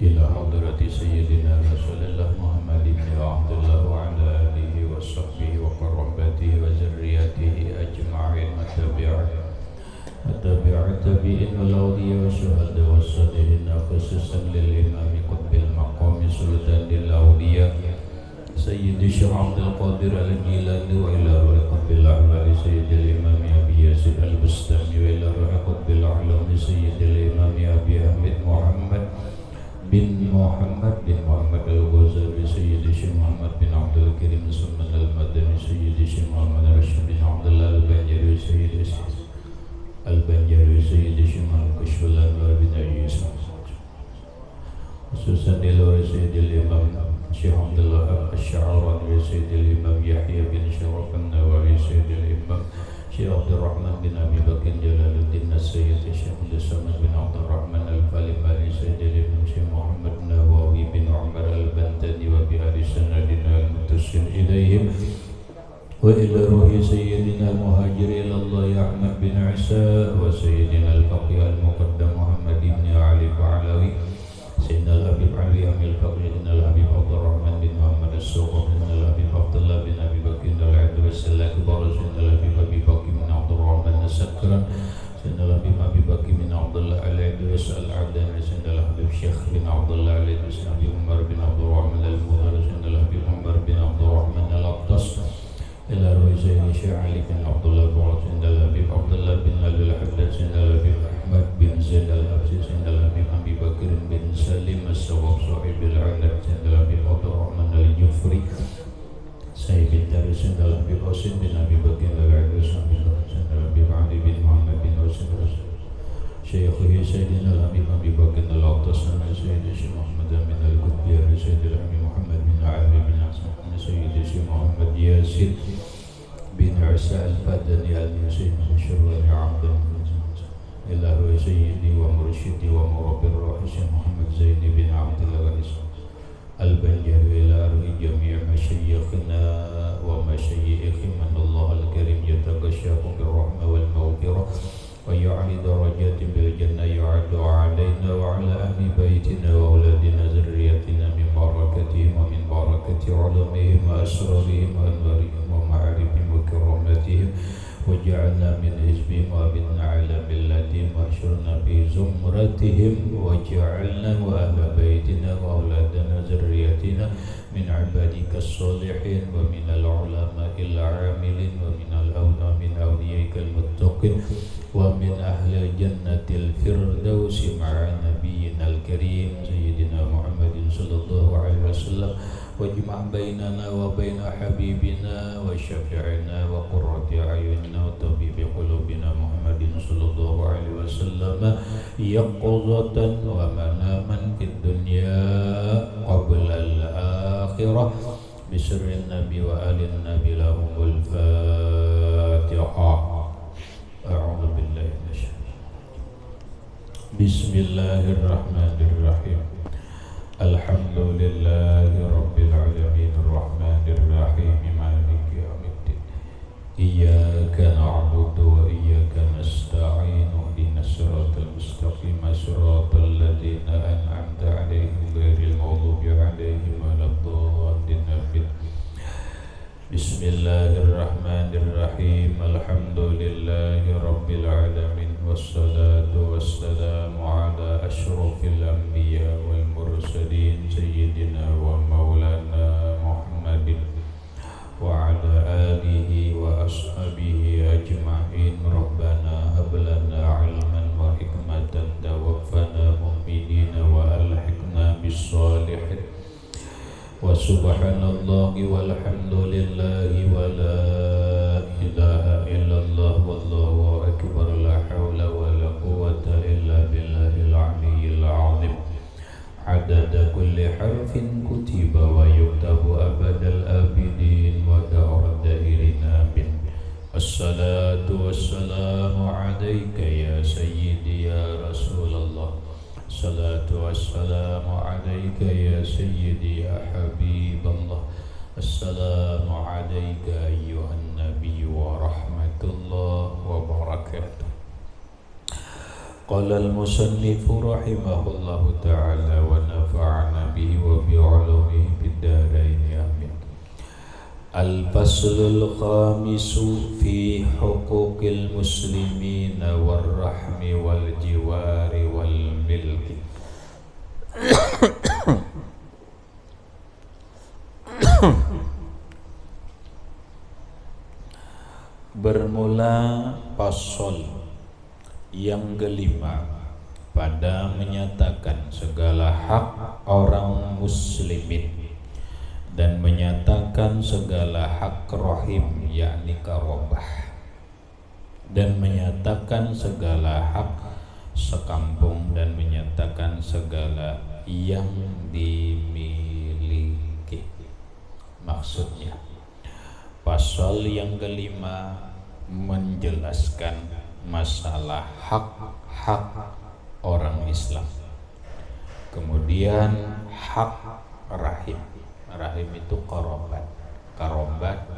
إلى حضرة سيدنا رسول الله محمد بن عبد الله وعلى آله وصحبه وقرابته وذريته أجمعين وتبع التابعين والأولياء والشهداء والصالحين خصوصا للإمام قطب المقام سلطان الأولياء سيد الشيخ عبد القادر الجيلاني وإلى روح قطب الأحبار سيد الإمام أبي ياسر البستامي وإلى روح قطب الأعلام سيد الإمام أبي أحمد bin Muhammad al-Ghazali Sayyidi Syekh Muhammad bin Abdul Karim Sulman al-Madani Sayyidi Syekh Muhammad Rashid bin Abdullah al-Banjari Sayyidi Syekh Muhammad Kashful Anwar bin Ayyis khususan di luar Sayyidil Imam Syekh Abdullah Ash-Sha'rani Sayyidil Imam Yahya bin Syaraf an-Nawawi Sayyidil Imam Syekh Abdul Rahman bin Abi Bakr Jalaluddin As-Sayyid Syekh Abdul Samad bin Abdul Rahman Al-Falimari Sayyidil Imam Syekh Muhammad Nawawi bin Umar Al-Bantani wa bi'ali sanadina al-muttasil ilayhim wa ila ruhi Sayyidina Al-Muhajir ilallah Ahmad bin Isa wa Sayyidina Al-Faqih Al-Muqaddam Muhammad bin Ali Ba'alawi Sayyidina Al-Habib Ali Amil Faqih Sayyidina Al-Habib Abdul Rahman bin Muhammad As-Suqab Sayyidina Al-Habib Abdullah bin Abi Bakr Al-Adwa Sallallahu Sayyidina Al-Habib Abi Bakr bin Abdul Rahman As-Sakran Sayyidina Al-Habib Abi Bakr bin Abdullah Al-Adwa Al-Adani Sayyidina Al-Habib Syekh bin Abdullah Al-Adwa Sayyidina Umar bin Abdul Rahman Al-Mudhar Sayyidina Al-Habib Umar bin Abdul Rahman Al-Aqtas ila ruhi Sayyidina Syekh Ali bin Abdullah Sayyidina Al-Habib Abdullah bin Al-Haddad Sayyidina Al-Habib Ahmad bin Zaid Al-Habsi Sayyidina Al-Habib Abi Bakr bin Salim As-Sawab Sahibil Anad Sayyidina Al-Habib Abdul Rahman Al-Jufri Sayyid Taris Sayyidina Al-Habib Husain bin Abi Bakr Al-Adwa Sayyidina Al-Habib Ali bin Muhammad bin Husain Syekhuhi Sayyidina Al-Habib Abi Bakr Al-Aqtas Sayyidina Syekh Muhammad bin Al-Qutbiyah Sayyidina Al-Habib Muhammad bin Ali bin Asma Sayyidina Syekh Muhammad Yasir bin Isa Al-Fadani Al-Musayyid Syurwani Abdan Ilahu Sayyidi wa Mursyidi wa Murabir Ruhi Syekh Muhammad Zaini bin Abdullah Ghanis Al-Banjari ila arhi jami' masyayikhina wa masyayikhim Allah al-Karim yataghasyakum birrahmah wal maghfirah wa ya'li darajatin bil jannah yu'addu alaina wa ala ahli baitina wa auladina zurriyatina min barakatihim wa min barakati ulamihim wa asrarihim wa anwarihim wa ma'arifihim wa karamatihim waj'alna min hizbihim wa abidna ala millatihim wa asyurna fi zumratihim waj'alna wa ahla baitina wa auladana zurriyatina min ibadika as-salihin wa min al-ulama'il 'amilin wa min al-awliya min awliyaikal muttaqin wa min ahli jannatil firdausi ma'a nabiyyina al-karim sayyidina Muhammadin sallallahu alaihi wasallam wajma' bainana wa baina habibina wa syafi'ina wa qurrati a'yunina wa tabibi qulubina Muhammadin sallallahu alaihi wasallam yaqzatan wa manaman fid dunya qabla al-akhirah bisirrin nabi wa alin nabi lahumul fatihah. A'udzu billahi minasyaitonir Bismillahirrahmanirrahim. Alhamdulillahi rabbil alamin arrahmanir rahim maliki yaumiddin. Iyyaka na'budu wa iyyaka nasta'in ihdinas siratal mustaqim siratal ladzina an'amta 'alaihim ghairil maghdubi 'alaihim waladdallin. Bismillahirrahmanirrahim. Alhamdulillahi rabbil alamin wassalatu wassalamu ala asyrafil anbiya wal mursalin sayyidina wa maulana Muhammadin wa ala alihi wa ashabihi ajma'in. Rabbana hab lana ilman wa hikmatan tawaffana mu'minina wa alhiqna bis salihin. Wa subhanallahi walhamdulillahi wa la ilaha illallah wallahu akbar la hawla wa la quwwata illa billahil aliyyil azim. Adada kulli harfin kutiba wa yuktabu abadal abidin wa da'ur dahirin amin. Assalatu wassalamu alayka ya sayyidi ya Rasulullah. Assalatu wassalamu alayka ya sayyidi ya Habiballah. Assalamu alayka ayyuhan nabiy wa rahmatullah wa barakatuh. Qala al-musannif rahimahullahu ta'ala wa Al-faslul khamisu fi huquqil muslimina warrahmi wal jiwari wal milki. Bermula pasal yang kelima pada menyatakan segala hak orang muslimin dan menyatakan segala hak rahim yakni karobah, dan menyatakan segala hak sekampung, dan menyatakan segala yang dimiliki. Maksudnya pasal yang kelima menjelaskan masalah hak-hak orang Islam, kemudian hak rahim. Rahim itu karobat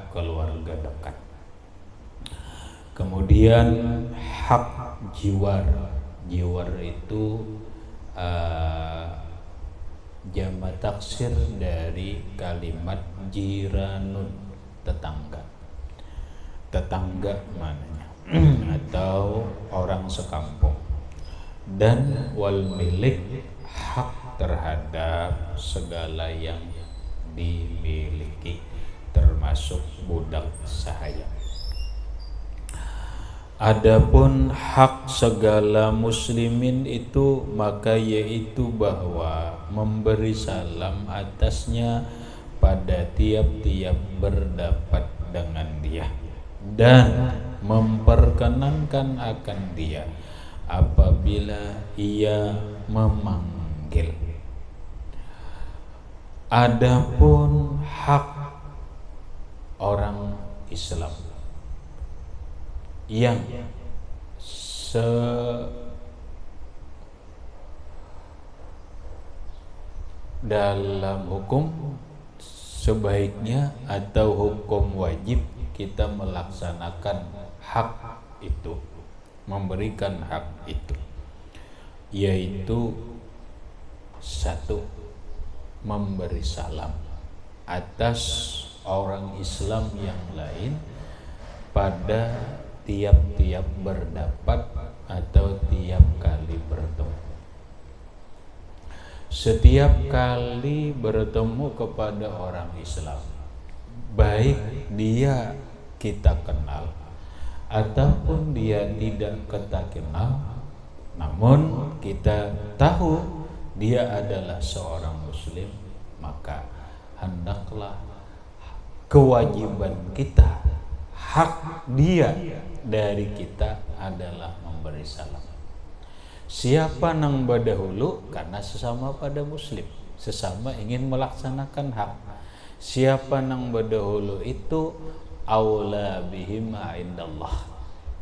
keluarga dekat. Kemudian hak jiwar itu jamak taksir dari kalimat jiranun, tetangga mananya atau orang sekampung. Dan wal milik, hak terhadap segala yang dimiliki termasuk budak sahaya. Adapun hak segala muslimin itu maka yaitu bahwa memberi salam atasnya pada tiap-tiap berdapat dengan dia, dan memperkenankan akan dia apabila ia memanggil. Adapun hak orang Islam yang dalam hukum sebaiknya atau hukum wajib kita melaksanakan hak itu, memberikan hak itu, yaitu satu, memberi salam atas orang Islam yang lain pada tiap-tiap berdapat atau tiap kali bertemu. Setiap kali bertemu kepada orang Islam, baik dia kita kenal ataupun dia tidak kita kenal, namun kita tahu dia adalah seorang muslim, maka hendaklah kewajiban kita, hak dia dari kita adalah memberi salam. Siapa nang badahulu, karena sesama pada muslim, sesama ingin melaksanakan hak. Siapa nang badahulu itu aula bihima indallah,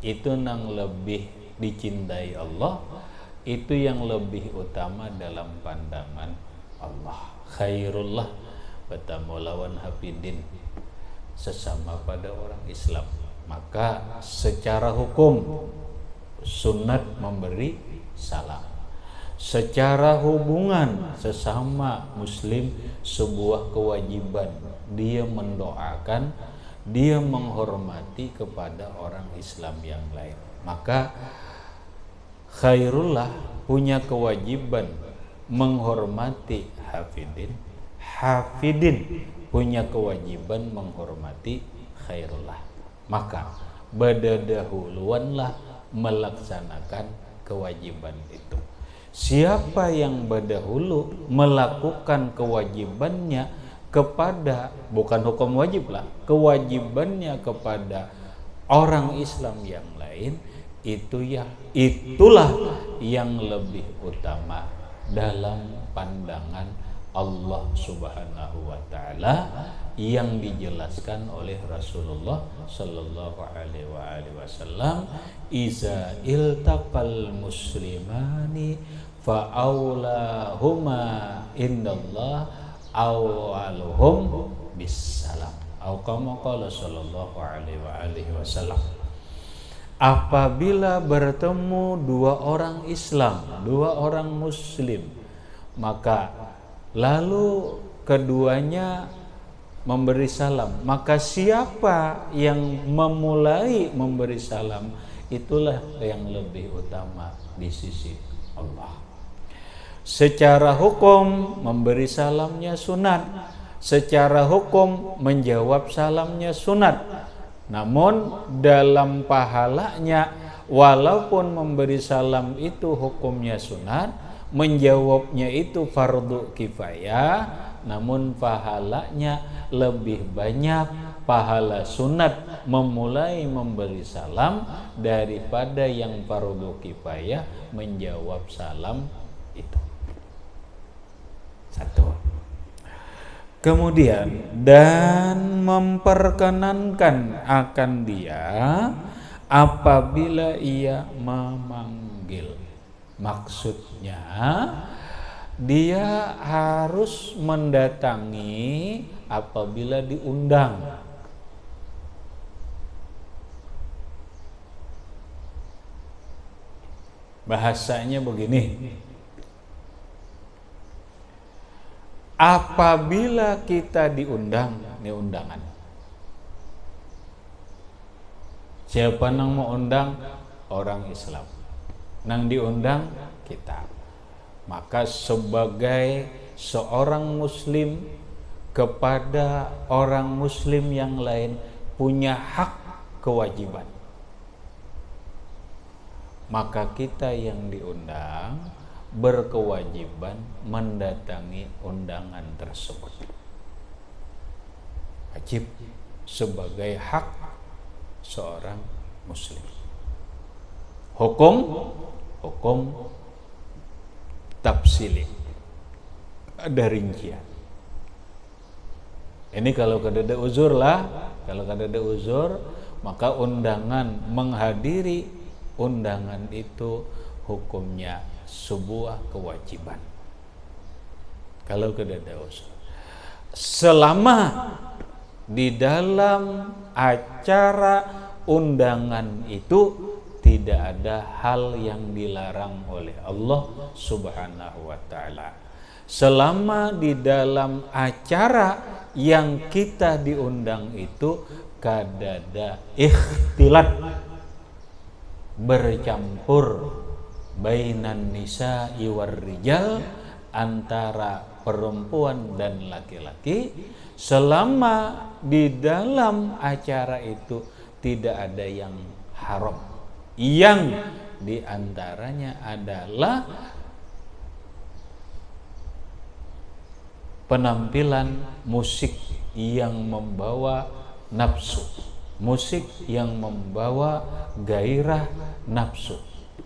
itu nang lebih dicintai Allah, itu yang lebih utama dalam pandangan Allah. Khairullah batamulawan hafidin, sesama pada orang Islam. Maka secara hukum sunat memberi salam. Secara hubungan sesama muslim sebuah kewajiban, dia mendoakan, dia menghormati kepada orang Islam yang lain. Maka khairullah punya kewajiban menghormati hafidin, hafidin punya kewajiban menghormati khairullah. Maka berdahuluanlah melaksanakan kewajiban itu. Siapa yang berdahulu melakukan kewajibannya kepada, bukan hukum wajib lah, kewajibannya kepada orang Islam yang lain, itulah yang lebih utama dalam pandangan Allah Subhanahu wa taala, yang dijelaskan oleh Rasulullah sallallahu alaihi wasallam, iza iltaqal muslimani fa aulahuma indallah awaluhum bisalam, atau kama qala sallallahu alaihi wasallam. Apabila bertemu dua orang Islam, dua orang muslim, maka lalu keduanya memberi salam, maka siapa yang memulai memberi salam itulah yang lebih utama di sisi Allah. Secara hukum memberi salamnya sunat, secara hukum menjawab salamnya sunat. Namun dalam pahalanya, walaupun memberi salam itu hukumnya sunat, menjawabnya itu fardu kifayah, namun pahalanya lebih banyak pahala sunat memulai memberi salam daripada yang fardu kifayah menjawab salam itu. Satu. Kemudian dan memperkenankan akan dia apabila ia memanggil. Maksudnya dia harus mendatangi apabila diundang. Bahasanya begini, apabila kita diundang, ini undangan. Siapa nang mau undang? Orang Islam. Nang diundang kita. Maka sebagai seorang muslim kepada orang muslim yang lain punya hak kewajiban. Maka kita yang diundang berkewajiban mendatangi undangan tersebut. Wajib sebagai hak seorang muslim. Hukum tafsili, ada rincian. Ini kalau kadada uzur lah, kalau kadada uzur maka undangan, menghadiri undangan itu hukumnya sebuah kewajiban. Kalau kadada uzur, selama di dalam acara undangan itu tidak ada hal yang dilarang oleh Allah Subhanahu wa ta'ala. Selama di dalam acara yang kita diundang itu kadada ikhtilat, bercampur bainan nisa'i war rijal, antara perempuan dan laki-laki, selama di dalam acara itu tidak ada yang haram, yang diantaranya adalah penampilan musik yang membawa nafsu, musik yang membawa gairah nafsu,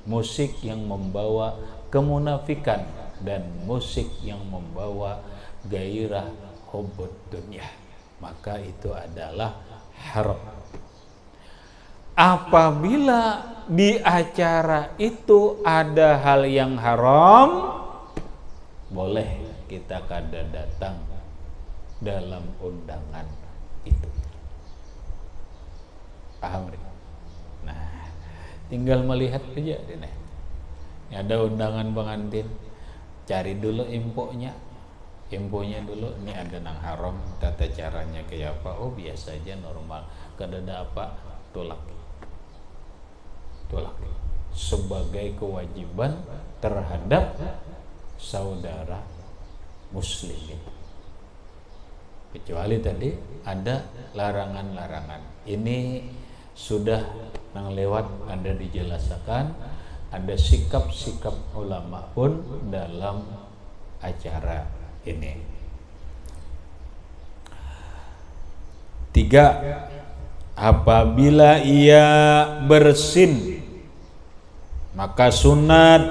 musik yang membawa kemunafikan, dan musik yang membawa gairah hubbud dunya, maka itu adalah haram. Apabila di acara itu ada hal yang haram, boleh kita kada datang dalam undangan itu. Paham? Nah, tinggal melihat aja ini. Ada undangan pengantin, cari dulu infonya dulu. Ini ada nang haram, tata caranya kayak apa? Oh biasa aja, normal. Kada ada apa, tolak sebagai kewajiban terhadap saudara muslimin. Kecuali tadi ada larangan-larangan. Ini sudah nang lewat, ada dijelaskan, ada sikap-sikap ulama pun dalam acara ini. 3. Apabila ia bersin, maka sunat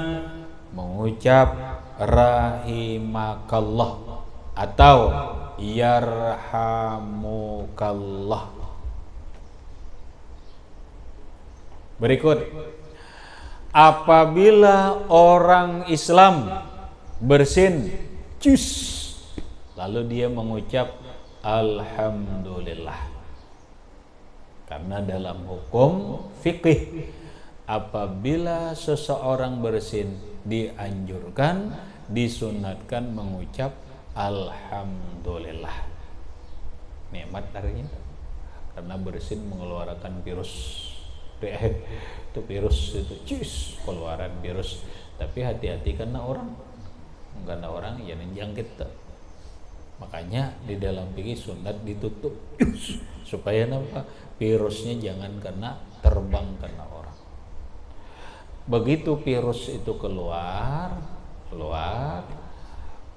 mengucap rahimakallah atau yarhamukallah. Berikut, apabila orang Islam bersin, cus, lalu dia mengucap alhamdulillah. Karena dalam hukum fikih, apabila seseorang bersin dianjurkan, disunatkan mengucap alhamdulillah. nikmat artinya, karena bersin mengeluarkan virus. Itu virus itu keluaran virus. Tapi hati-hati karena orang yang menjangkit. Makanya di dalam fikih sunat ditutup supaya apa? Virusnya jangan terbang kena orang. Begitu virus itu keluar,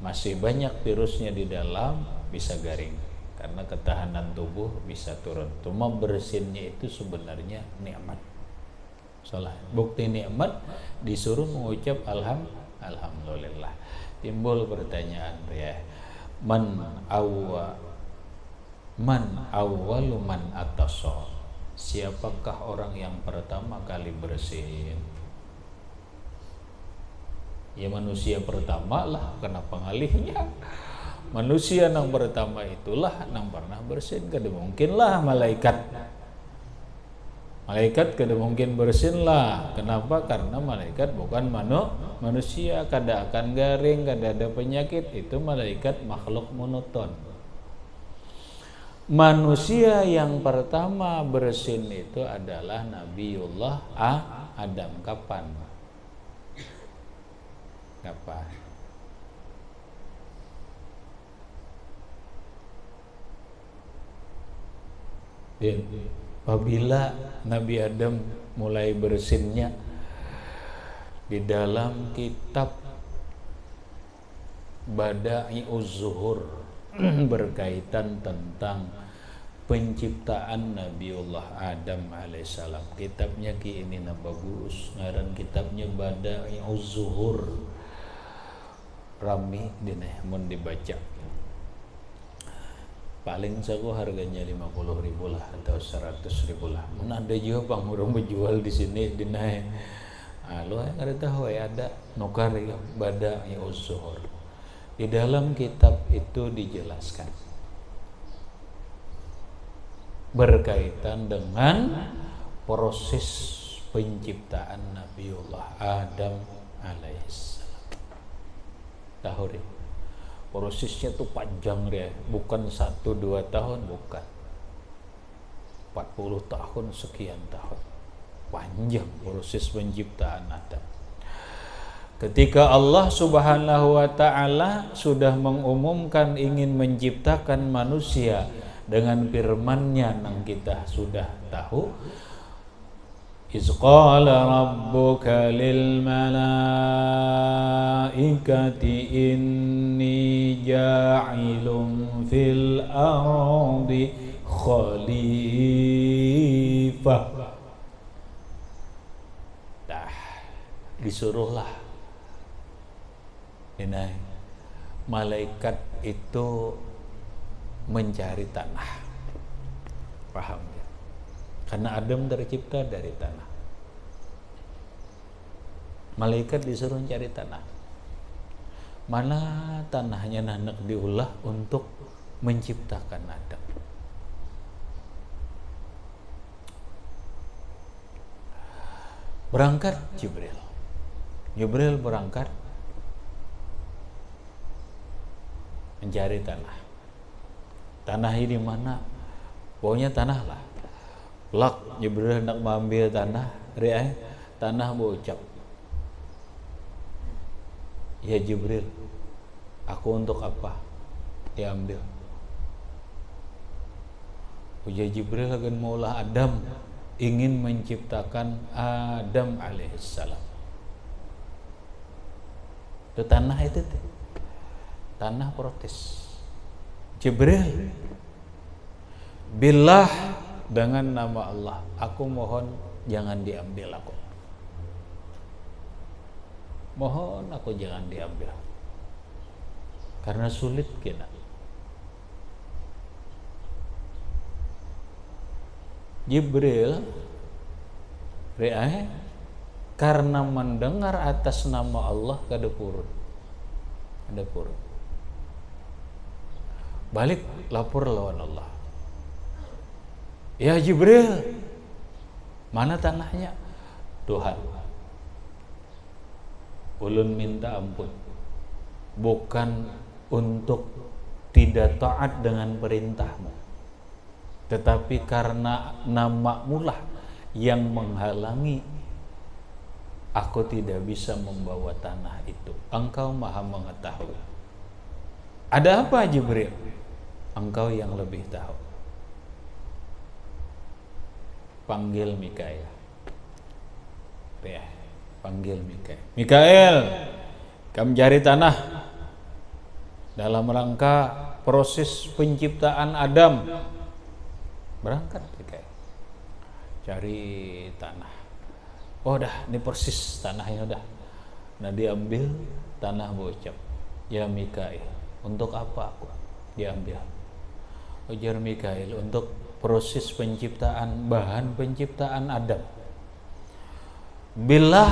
masih banyak virusnya di dalam, bisa garing karena ketahanan tubuh bisa turun. Cuma bersinnya itu sebenarnya nikmat. Salah. Bukti nikmat disuruh mengucap alhamdulillah. Timbul pertanyaan ya. Man awwalu man atasa. Siapakah orang yang pertama kali bersin? Ya manusia pertama lah, kenapa ngalihnya? Manusia yang pertama itulah yang pernah bersin. Kada mungkin lah malaikat kada mungkin bersin lah. Kenapa? Karena malaikat bukan manusia, kada akan garing, kada ada penyakit. Itu malaikat makhluk monoton. Manusia yang pertama bersin itu adalah Nabiullah Adam. Kapan? Apabila Nabi Adam mulai bersinnya di dalam kitab Bada'i'uz Zuhur berkaitan tentang penciptaan Nabiullah Adam alaihissalam. Kitabnya ini bagus, ngaran kitabnya Bada'i'uz Zuhur. Rami mun dibaca. Paling saku harganya 50.000 lah atau 100.000 lah. Mun ada juga pangurung menjual di sini dinaik. Lo ada tahu ya, ada nukar ya Bada'i'uz Zuhur. Di dalam kitab itu dijelaskan berkaitan dengan proses penciptaan Nabiullah Adam alaihissalam. Tahu deh. Prosesnya tuh panjang dia, bukan 1-2 tahun, bukan 40 tahun, sekian tahun, panjang proses penciptaan Adam. Ketika Allah Subhanahu wa ta'ala sudah mengumumkan ingin menciptakan manusia dengan firman-Nya yang kita sudah tahu, إذ قال ربك للملائكة إني جاعل في الأرض خليفة. Disuruhlah ini malaikat itu mencari tanah. Paham ya? Karena Adam tercipta dari tanah. Malaikat disuruh cari tanah. Mana tanahnya hendak diulah untuk menciptakan Adam. Berangkat Jibril. Jibril berangkat mencari tanah. Tanah ini mana? Pokoknya tanah lah. Lak Jibril hendak mengambil tanah, tanah bocap. Ya Jibril, aku untuk apa diambil? Ujar Jibril akan maulah Adam, ingin menciptakan Adam alaihissalam. Itu tanah itu, tanah protes. Jibril, billah, dengan nama Allah, aku mohon jangan diambil aku. Mohon aku jangan diambil. Karena sulit kita. Jibril karena mendengar atas nama Allah kada purun. Ada purun. Balik lapor lawan Allah. Ya Jibril, mana tanahnya? Tuhan, ulun minta ampun, bukan untuk tidak taat dengan perintahmu, tetapi karena namamu lah yang menghalangi aku tidak bisa membawa tanah itu. Engkau maha mengetahui. Ada apa Jibril? Engkau yang lebih tahu. Panggil Mikail. Ya, panggil Mikail. Mikail, kamu cari tanah dalam rangka proses penciptaan Adam. Berangkat Mikail. Cari tanah. Oh dah, ini persis tanahnya udah. Nah diambil tanah bocap. Ya Mikail, untuk apa aku? Diambil. Ujar Mikail, untuk proses penciptaan, bahan penciptaan Adam. Billah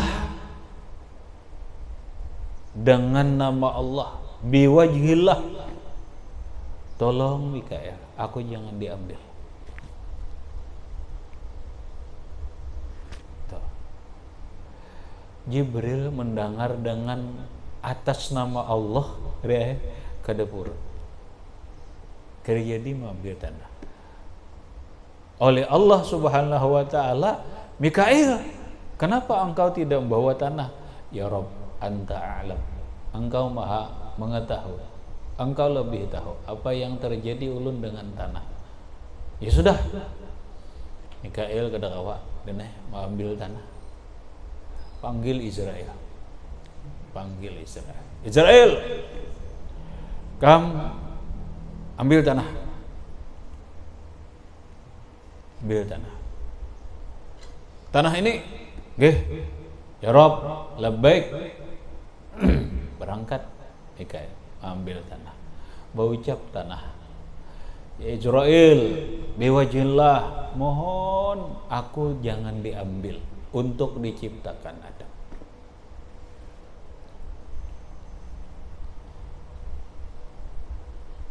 dengan nama Allah, biwajhillah. Tolong Mikail, aku jangan diambil. Jibril mendengar dengan atas nama Allah ke dapur. Jadi mengambil tanah. Oleh Allah Subhanahu wa taala, Mikail, kenapa engkau tidak membawa tanah? Ya Rabb, anta a'lam. Engkau maha mengetahui. Engkau lebih tahu apa yang terjadi ulun dengan tanah. Ya sudah. Mikail kada kawa, deneh mau ambil tanah. Panggil Israel. Panggil Israel. Israel, kamu ambil tanah. Ambil tanah. Tanah ini, nggih. Ya Rabb, labbaik. Berangkat Mikail ambil tanah. Berucap tanah. Ya Israel, biwajhillah, mohon aku jangan diambil untuk diciptakan Adam.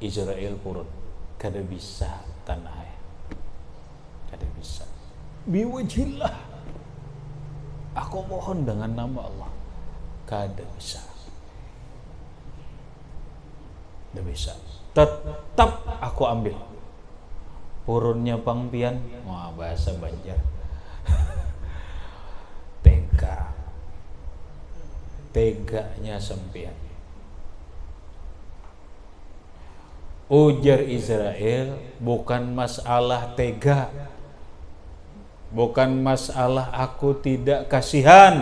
Israel purun, kada bisa tanah, kada bisa. Biwajhillah, aku mohon dengan nama Allah, kada bisa. Kada bisa. Tetap aku ambil. Purunnya pangpian, wah bahasa Banjar. Teganya sempian. Ujar Israel, bukan masalah tega, bukan masalah aku tidak kasihan.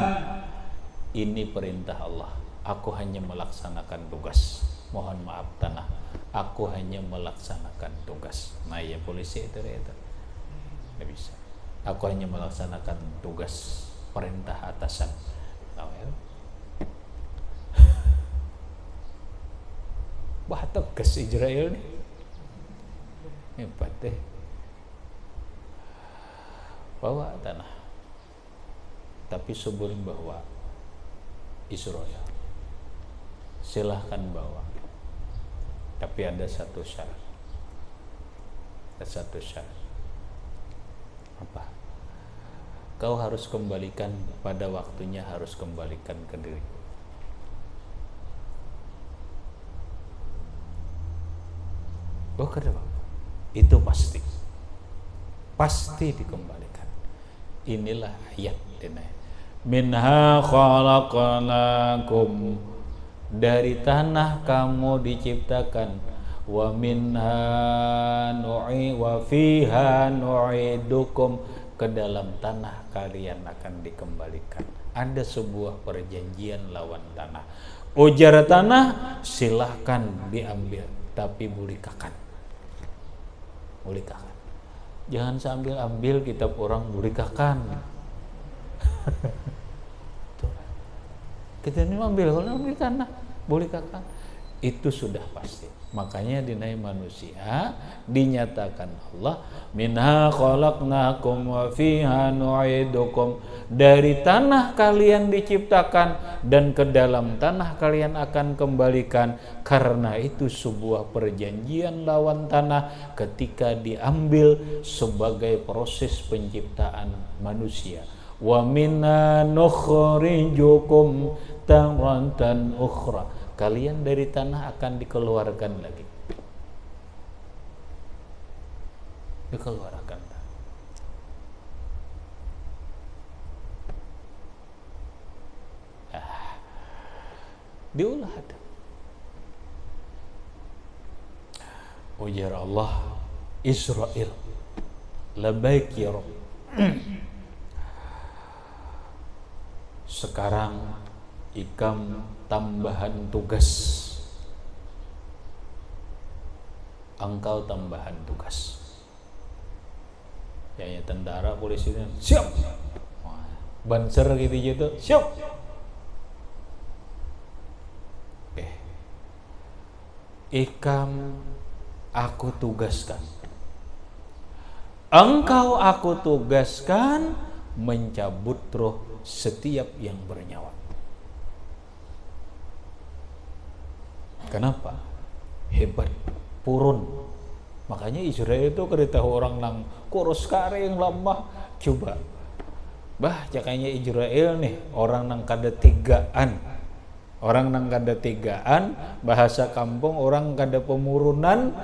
Ini perintah Allah. Aku hanya melaksanakan tugas. Mohon maaf tanah, aku hanya melaksanakan tugas. Nah ya polisi itu tidak bisa. Aku hanya melaksanakan tugas, perintah atasan. Tahu ya? Wah tegas Israel nih, hebat deh. Bawa tanah, tapi sebelum bawa Israel, silahkan bawa. Tapi ada satu syarat. Ada satu syarat. Apa? Kau harus kembalikan pada waktunya, harus kembalikan ke diriku. Oh kenapa? Itu pasti dikembalikan. Inilah ayat ini. Minha khalaqnakum, dari tanah kamu diciptakan. Wa minha wa fiha nu'idukum, ke dalam tanah kalian akan dikembalikan. Ada sebuah perjanjian lawan tanah. Ujar tanah, silahkan diambil, tapi bulikakan. Bulikakan. Jangan sambil ambil kitab orang bulikakan. Kita ini ambil, kalau ambil tanah bulikakan. Itu sudah pasti. Makanya dinai manusia dinyatakan Allah, minha khalaqnakum wa fiha nu'idukum, dari tanah kalian diciptakan dan ke dalam tanah kalian akan kembalikan. Karena itu sebuah perjanjian lawan tanah ketika diambil sebagai proses penciptaan manusia. Wa minna nukhrijukum taratan ukhra, kalian dari tanah akan dikeluarkan lagi. dikeluarkan. Diulah Adam. Ujar Allah, Israel, labaik ya Rabb. Sekarang ikam tambahan tugas. Engkau tambahan tugas. Ya tentara, polisi, siap. Banser gitu, siap. Ikam aku tugaskan. Engkau aku tugaskan mencabut roh setiap yang bernyawa. Kenapa? Hebat, purun. Makanya Israel itu keritahu orang nang kurus kare yang lemah. Coba, jakanya Israel nih orang nang kada tigaan. Orang nang kada tigaan, bahasa kampung orang kada pemurunan.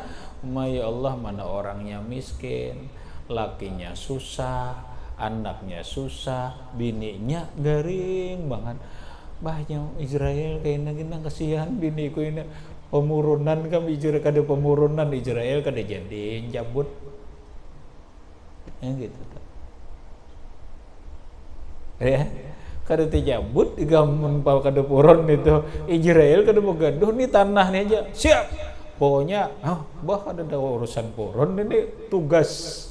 Ya Allah, mana orangnya miskin, lakinya susah, anaknya susah, bininya garing banget. Bahnya Israel kayaknya gini kasihan biniku ini pemurunan kan Israel kada pemurunan Israel kada jadi cabut. Gitu. Ya. Kada dijabut igamun pal kada puron itu Israel kada begaduh nih tanahnya aja siap pokoknya ada urusan puron ini tugas.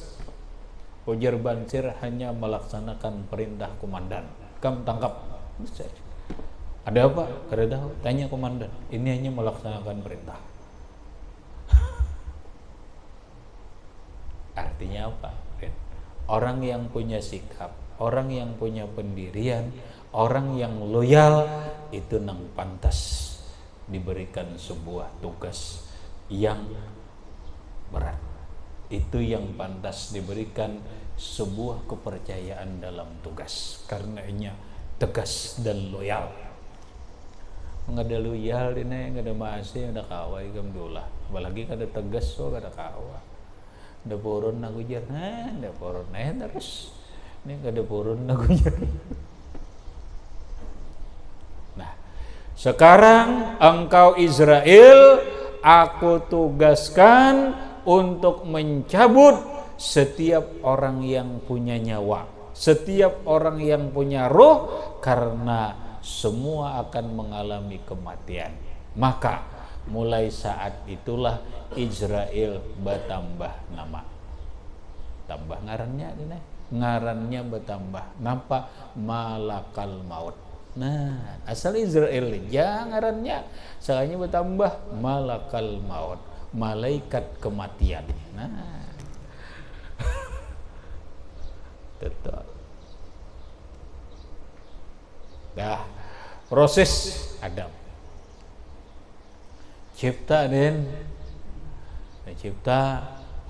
Ujar Bansir hanya melaksanakan perintah komandan. Kam tangkap. Ada apa? Kada tahu. Tanya komandan. Ini hanya melaksanakan perintah. Artinya apa? Orang yang punya sikap, orang yang punya pendirian, orang yang loyal itu nang pantas diberikan sebuah tugas yang berat. Itu yang pantas diberikan sebuah kepercayaan dalam tugas. Karenanya tegas dan loyal. Ngada loyal ini ngada masih ada kawai gamdulah. Apalagi kada tegas so kada kawa. Ada poron aku jar, ada poron terus. Ini gak ada purun lagunya. Nah, sekarang engkau Israel, aku tugaskan untuk mencabut setiap orang yang punya nyawa, setiap orang yang punya roh, karena semua akan mengalami kematian. Maka mulai saat itulah Israel bertambah nama. Tambah ngarannya ini. Ngarannya bertambah. Nampak malakal maut. Nah, asal Israel aja ngarannya, soalnya bertambah malakal maut, malaikat kematian. Nah, tetap. Dah, proses Adam. Cipta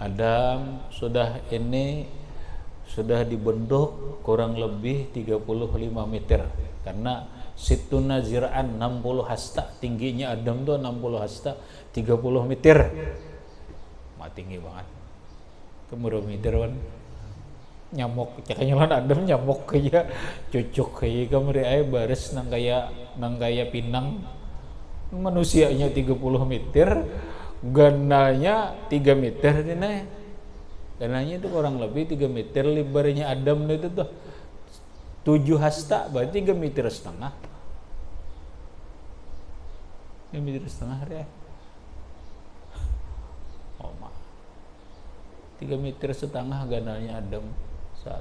Adam sudah dibentuk kurang lebih 35 meter karena situna ziraan 60 hasta, tingginya Adam tuh 60 hasta, 30 meter. Tinggi banget. Kemuru meter kan. Nyamuk cakanya lan Adam nyamuk kayak cucuk kayak kamari aya bares nang kaya pinang. Manusianya 30 meter, gandanya 3 meter dina. Dananya itu kurang lebih 3 meter, lebarnya Adam itu tuh 7 hasta, berarti 3 meter setengah. 3 meter setengah deh. 3 meter setengah ganalnya Adam. 1,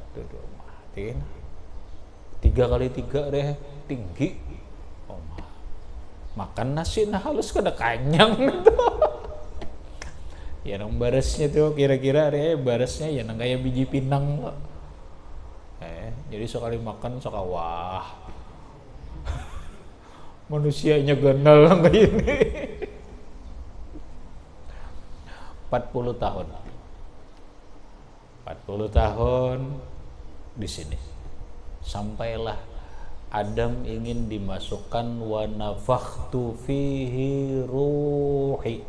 2, 3 kali 3 deh, tinggi. Makan nasi nah halus kada kanyang itu. Ya nang baresnya tuh kira-kira baresnya ya nang kayak biji pinang. Jadi sekali makan suka wah. Manusianya ganal kayak ini. 40 tahun. 40 tahun di sini. Sampailah Adam ingin dimasukkan wa nafakhtu fihi ruhi.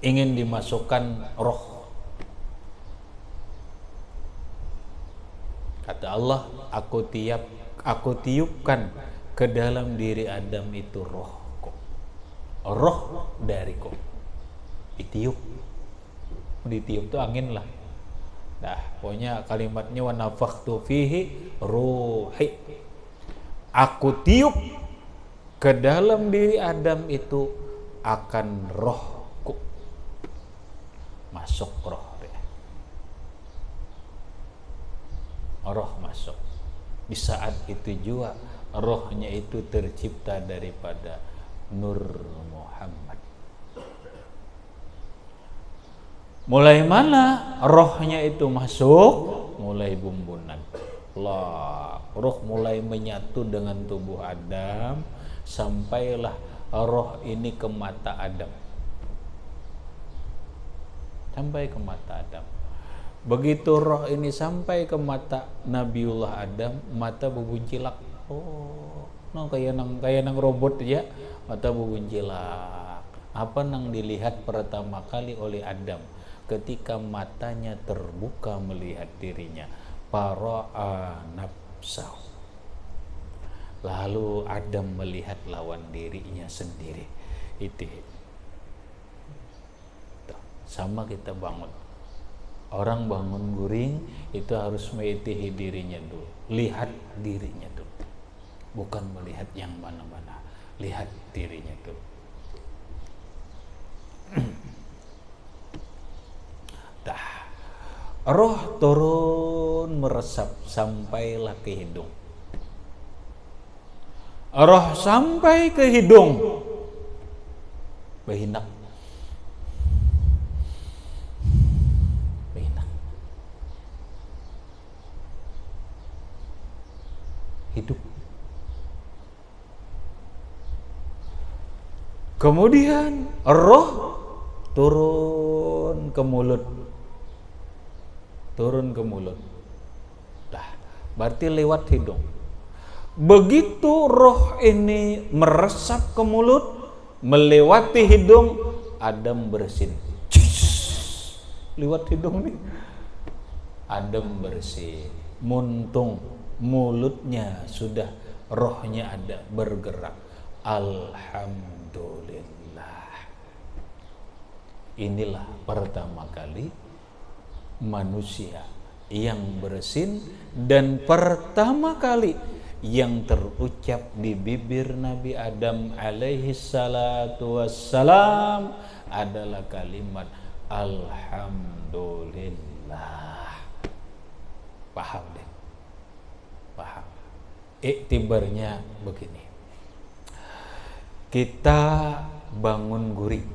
ingin dimasukkan roh. Kata Allah, aku tiupkan ke dalam diri Adam itu rohku. Roh dariku. Ditiup itu angin lah. Nah, pokoknya kalimatnya wa nafakhtu fihi ruhi. Aku tiup ke dalam diri Adam itu akan rohku. Masuk roh dia. Roh masuk. Di saat itu juga rohnya itu tercipta daripada Nur Muhammad. Mulai mana rohnya itu masuk? Mulai bumbunan. Allah, roh mulai menyatu dengan tubuh Adam, sampailah roh ini ke mata Adam. Sampai ke mata Adam. Begitu roh ini sampai ke mata Nabiullah Adam, mata bebuncilak. Oh, no, kayak nang robot ya, mata bebuncilak. Apa nang dilihat pertama kali oleh Adam ketika matanya terbuka melihat dirinya? Para'a nafsahu. Lalu Adam melihat lawan dirinya sendiri. Itu sama kita bangun. Orang bangun guring itu harus mengitihi dirinya dulu, lihat dirinya dulu, bukan melihat yang mana-mana, lihat dirinya dulu. Dah, roh turun meresap sampailah ke hidung. Roh sampai ke hidung, behinak. Hidup. Kemudian roh turun ke mulut. Dah, berarti lewat hidung. Begitu roh ini meresap ke mulut, melewati hidung, Adam bersin. Lewat hidung nih. Adam bersin. Muntung mulutnya sudah, rohnya ada bergerak. Alhamdulillah. Inilah pertama kali manusia yang bersin, dan pertama kali yang terucap di bibir Nabi Adam alaihi salatu wassalam adalah kalimat Alhamdulillah. Paham deh? Paham. Iktibarnya begini. Kita bangun guring.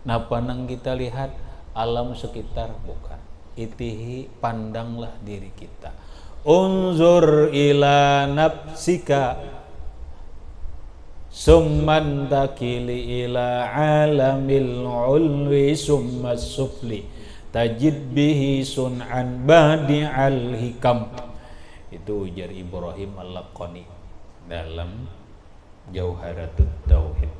Napa nang kita lihat alam sekitar? Bukan. Itihi, pandanglah diri kita. Unzur ila nafsika summan takili ila alamil ulwi summa sufli tajid bihi sun'an badi'al hikam. Itu ujar Ibrahim Al-Laqani dalam Jauharatut Tauhid.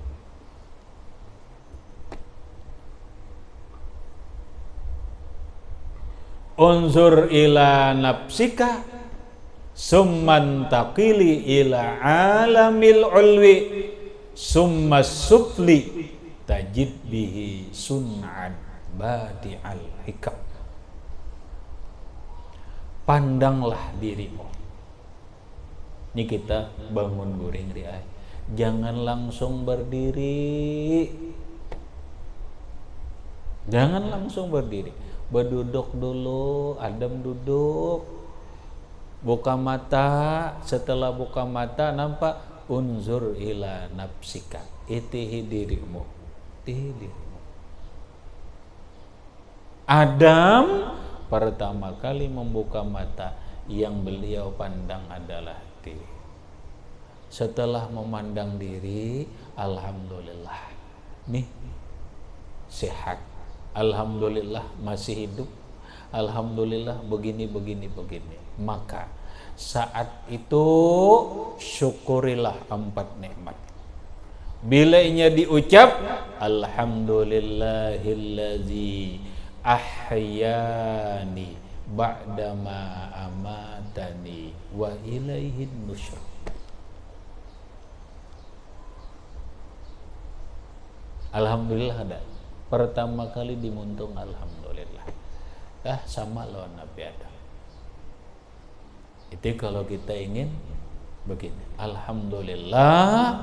Unzur ila nafsika summan taqili ila alamil ulwi summa sufli tajid bihi sun'an badi'al hikam. Pandanglah dirimu. Ini kita bangun guring riai. Jangan langsung berdiri. Jangan langsung berdiri. Berduduk dulu. Adam duduk. Buka mata. Setelah buka mata nampak unzur ila nafsika. Itihi dirimu. Itihi dirimu. Adam pertama kali membuka mata, yang beliau pandang adalah diri. Setelah memandang diri, alhamdulillah, nih sehat, alhamdulillah masih hidup, alhamdulillah begini. Maka saat itu syukurilah 4 nikmat. Bila inya diucap, alhamdulillahillazi ahyani ba'dama amatani wa ilaihin nusyur. Alhamdulillah ada. Pertama kali dimuntung alhamdulillah. Sama lawan Nabi Adam. Itu kalau kita ingin begini. Alhamdulillah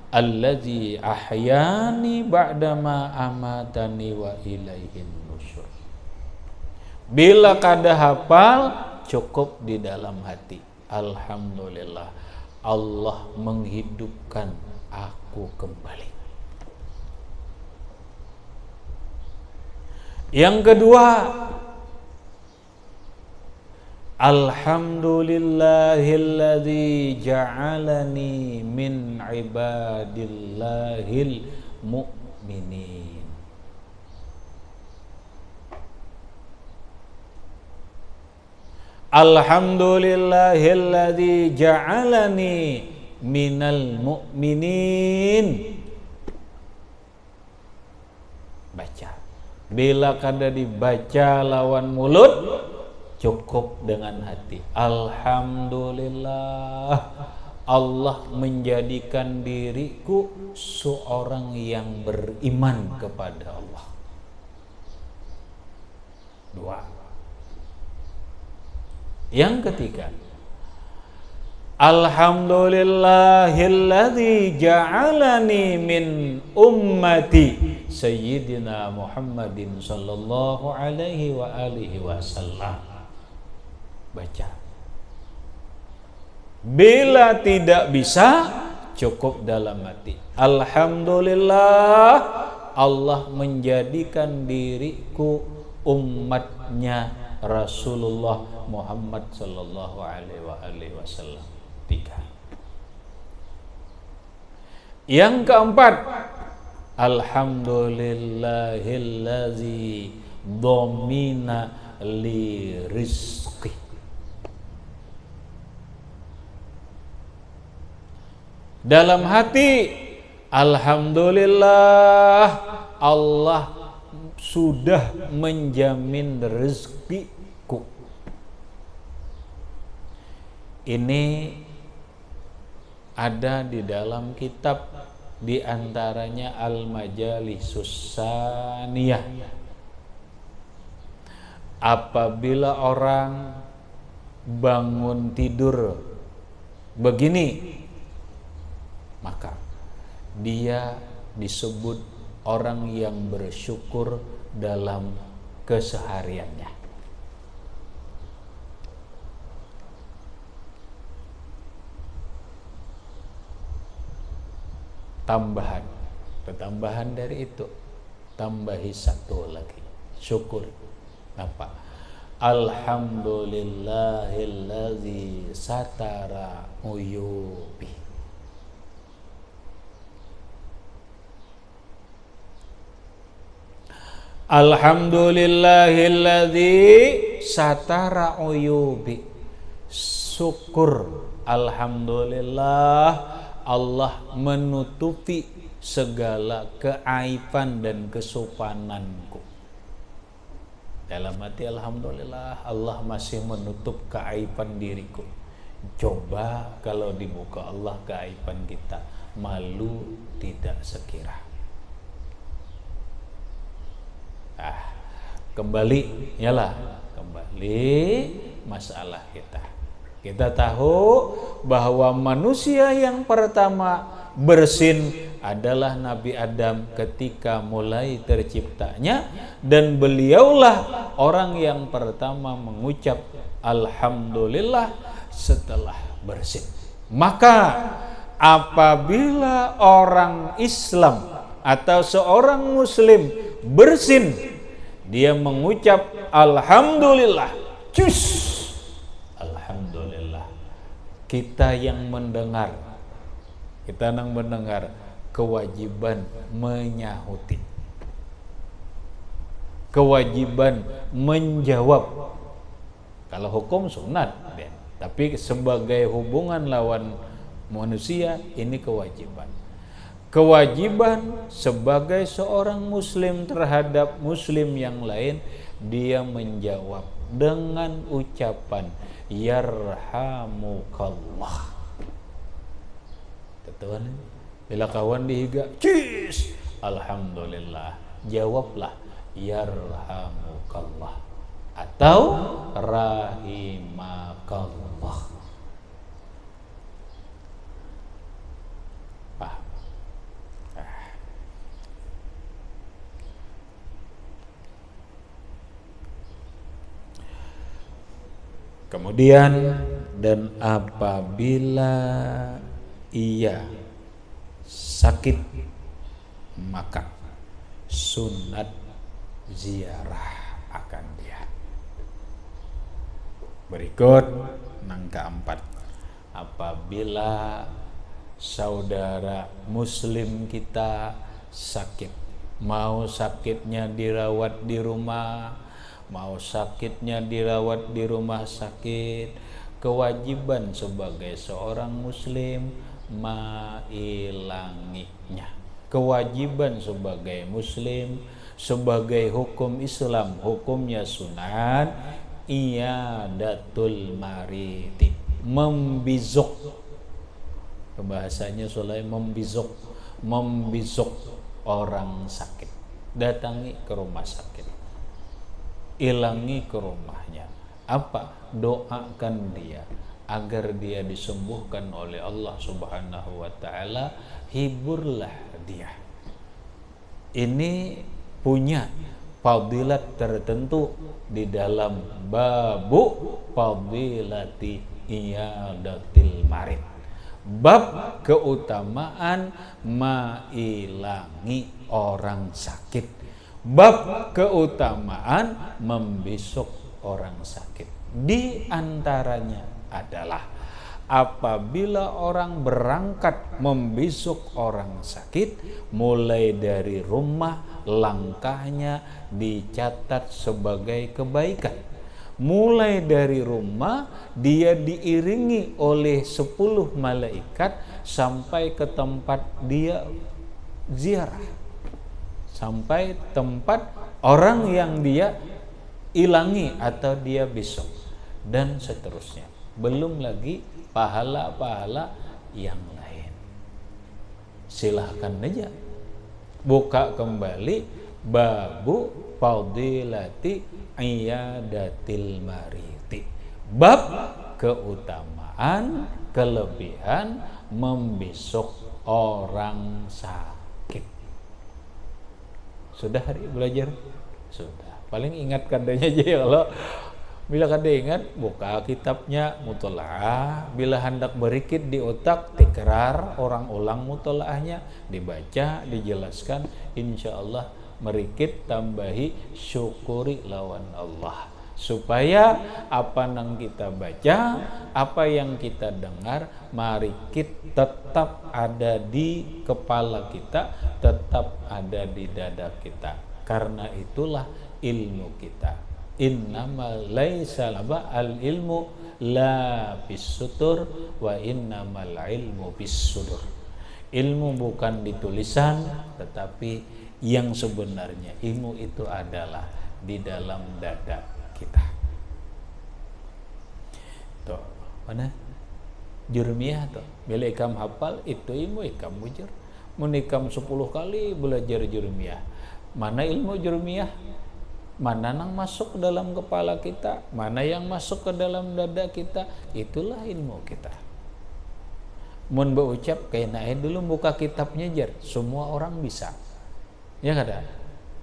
allazi ahyani ba'dama amatani wa ilaihin nusyur. Bila kada hafal, cukup di dalam hati. Alhamdulillah, Allah menghidupkan aku kembali. Yang kedua, alhamdulillahilladzi ja'alani min ibadillahil mu'minin. Alhamdulillahilladzi ja'alani minal mu'minin. Baca. Bila kada dibaca lawan mulut, cukup dengan hati. Alhamdulillah, Allah menjadikan diriku seorang yang beriman kepada Allah. Dua. Yang ketiga, alhamdulillahilladzi ja'alani min ummati Sayyidina Muhammadin sallallahu alaihi wa alihi wasallam. Baca. Bila tidak bisa, cukup dalam hati. Alhamdulillah, Allah menjadikan diriku umatnya Rasulullah Muhammad sallallahu alaihi wasallam. 3. Yang keempat, alhamdulillahillazi dhamina li rizqi. Dalam hati, alhamdulillah, Allah sudah menjamin rezekiku. Ini ada di dalam kitab, di antaranya Al-Majalisus Saniyah. Apabila orang bangun tidur begini, maka dia disebut orang yang bersyukur dalam kesehariannya. Tambahan dari itu, tambahi satu lagi, syukur. Apa? Alhamdulillahilladzi satara uyubi. Alhamdulillahilladzi satara uyubi. Syukur, alhamdulillah, Allah menutupi segala keaiban dan kesopananku. Dalam hati, alhamdulillah, Allah masih menutup keaiban diriku. Coba kalau dibuka Allah keaiban kita, malu tidak sekira. Kembali masalah kita. Kita tahu bahwa manusia yang pertama bersin adalah Nabi Adam ketika mulai terciptanya, dan beliaulah orang yang pertama mengucap alhamdulillah setelah bersin. Maka apabila orang Islam atau seorang muslim bersin, dia mengucap alhamdulillah, alhamdulillah. Kita yang mendengar, kewajiban menyahuti, kewajiban menjawab. Kalau hukum sunat, tapi sebagai hubungan lawan manusia, ini kewajiban. Kewajiban sebagai seorang muslim terhadap muslim yang lain, dia menjawab dengan ucapan yarhamukallah. Tetuan, bila kawan dihiga, cis, alhamdulillah, jawablah yarhamukallah atau rahimakallah. Kemudian, dan apabila ia sakit, maka sunat ziarah akan dia. Berikut yang keempat, apabila saudara muslim kita sakit, mau sakitnya dirawat di rumah, mau sakitnya dirawat di rumah sakit, kewajiban sebagai seorang muslim mailanginya. Kewajiban sebagai muslim, sebagai hukum Islam, hukumnya sunat, iyadatul maridi, membizuk. Bahasanya soalnya membizuk orang sakit, datangi ke rumah sakit, ilangi ke rumahnya. Apa? Doakan dia agar dia disembuhkan oleh Allah Subhanahu wa taala, hiburlah dia. Ini punya fadilat tertentu di dalam babu fadilati iyadatil marid, bab keutamaan mailangi orang sakit, bab keutamaan membisuk orang sakit. Di antaranya adalah apabila orang berangkat membisuk orang sakit, mulai dari rumah langkahnya dicatat sebagai kebaikan. Mulai dari rumah dia diiringi oleh 10 malaikat sampai ke tempat dia ziarah, sampai tempat orang yang dia ilangi atau dia bisuk, dan seterusnya. Belum lagi pahala-pahala yang lain. Silahkan aja buka kembali babu fadilati iyadatil mariti, bab keutamaan kelebihan membisuk orang sakit. Sudah hari belajar? Sudah. Paling ingat kadanya aja ya, kalau bila kada ingat buka kitabnya mutolaah, bila hendak berikit di otak tikrar, orang ulang mutolaahnya, dibaca, dijelaskan, insya Allah merikit tambahi syukuri lawan Allah, supaya apa yang kita baca, apa yang kita dengar, marikit tetap ada di kepala kita, tetap ada di dada kita. Karena itulah ilmu kita. Innamal laisa laba al ilmu la bisutur wa innamal ilmu bisudur. Ilmu bukan di tulisan, tetapi yang sebenarnya ilmu itu adalah di dalam dada kita. Tuh, mana? Jurmiyah tuh. Bila ikam hafal itu ilmu, ikam bujur. Mun ikam 10 kali belajar jurmiyah. Mana ilmu jurmiyah? Mana yang masuk ke dalam kepala kita, mana yang masuk ke dalam dada kita, itulah ilmu kita. Mun berucap kayak naik dulu buka kitabnya jar, semua orang bisa. Ya kada?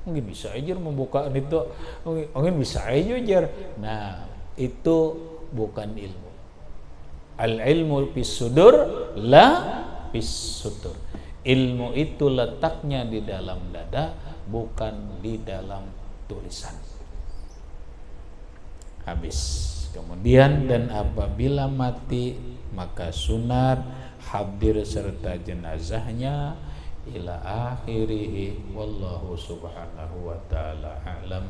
Mungkin bisa aja membuka itu, mungkin bisa aja jar. Nah, itu bukan ilmu. Al ilmu fis sudur la fis sutur. Ilmu itu letaknya di dalam dada, bukan di dalam tulisan. Habis. Kemudian, dan apabila mati maka sunat hadir serta jenazahnya ila akhirih, wallahu subhanahu wa ta'ala a'lam.